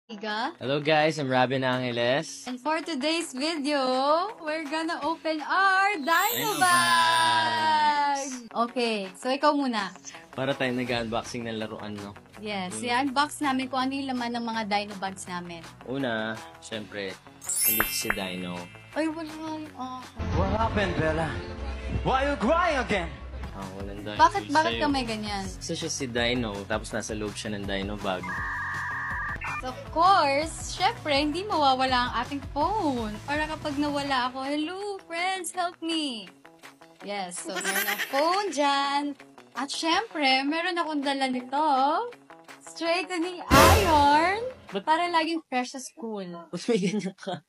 Iga. Hello guys, I'm Robin Angeles. And for today's video, we're gonna open our Dino Dino Bag! Okay, so ikaw muna. Para tayo nag-unboxing ng laruan, no? Yes, i-unbox namin kung ano yung laman ng mga Dino Bags namin. Una, syempre, nandito si Dino. Ay, wala nga yung What happened, Bella? Why are you crying again? Walang Dino. Bakit Sa'yo. ka may ganyan? Isa siya si Dino, tapos nasa loob siya ng Dino Bag. So, of course, syempre, hindi mawawala ang ating phone. Para kapag nawala ako, hello, friends, help me. Yes, so meron ang phone dyan. At syempre, meron akong dala nito. Straightening iron. Para laging fresh sa school. Ba't may ganyan ka?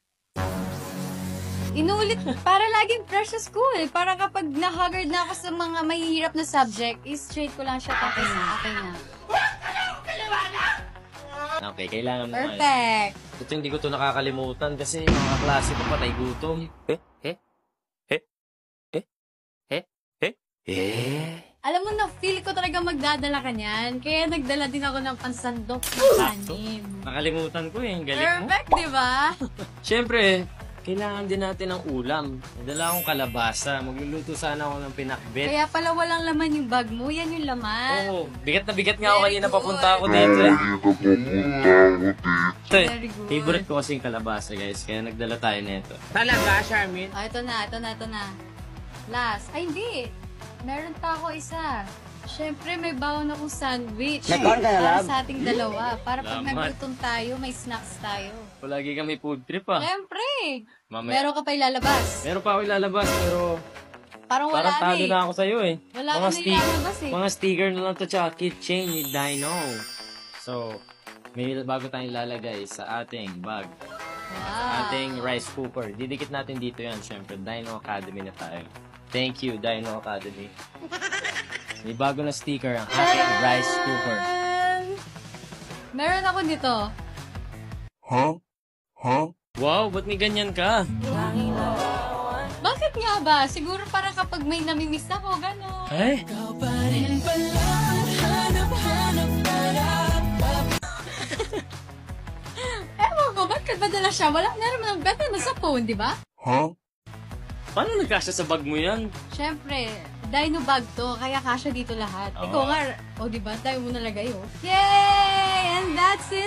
Inulit, para laging fresh sa school. Para kapag na-haggard na ako sa mga mahihirap na subject, i-straight ko lang siya. Okay na, okay na. Okay, kailangan mo. Perfect. Ito hindi ko to nakakalimutan kasi mga klase ko patay gutom. Alam mo na, feel ko talaga magdadala ka niyan. Kaya nagdala din ako ng pansandok ng kanin. Nakalimutan ko eh, ang galing mo. Perfect, di ba? Siyempre, kailangan din natin ng ulam. Nadala akong kalabasa. Magluluto sana ako ng pinakbet. Kaya pala walang laman yung bag mo. Yan yung laman. Oo, bigat na bigat nga ako Very kanina good. papunta ako dito eh. Ito eh, Very good. favorite ko kasi yung kalabasa guys, kaya nagdala tayo nito. Talaga, Charmin? Oh, ito na. Last. Ay, hindi. Meron pa ako isa. Siyempre, may bawon akong sandwich. Nagkaon ka na, Para love? sa ating dalawa. Para pag Salamat. naglutom tayo, may snacks tayo. Palagi kami food trip ah. Siyempre. Mamaya. Meron ka pa ilalabas. Meron pa ako ilalabas pero Parang wala parang na talo eh. na ako sa'yo eh. Wala ka na ilalabas eh. Mga sticker na lang to tsaka keychain ni Dino. So, may bago tayong ilalagay sa ating bag. Wow. Ating rice cooker. Didikit natin dito yan. Siyempre, Dino Academy na tayo. Thank you, Dino Academy. May bago na sticker ang ating rice cooker. Meron ako dito. Wow, ba't may ganyan ka? Bakit nga ba? Siguro para kapag may namimiss ako, gano'n. Eh? Ewan ko, ba't kadala siya? Wala na naman ang ganda na sa phone, di ba? Paano nagkasya sa bag mo yan? Siyempre, Dino bag to, kaya kasya dito lahat. Oo. Ikaw nga, di ba? Tayo mo nalagay, oh. Yay! And that's it